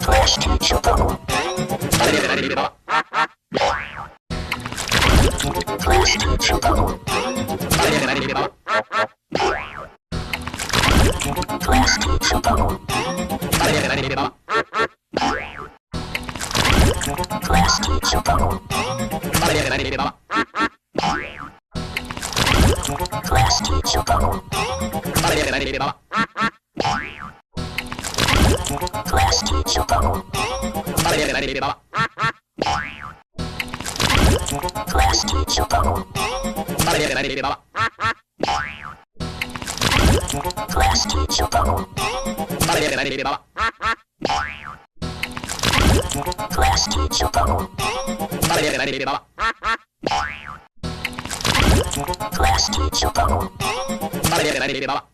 Class teacher power. Class teacher power. Class teacher power. Class teacher power. Class teacher power. Class teacher power. Class teacher power. Class teacher power. Class teacher power. Class teacher power.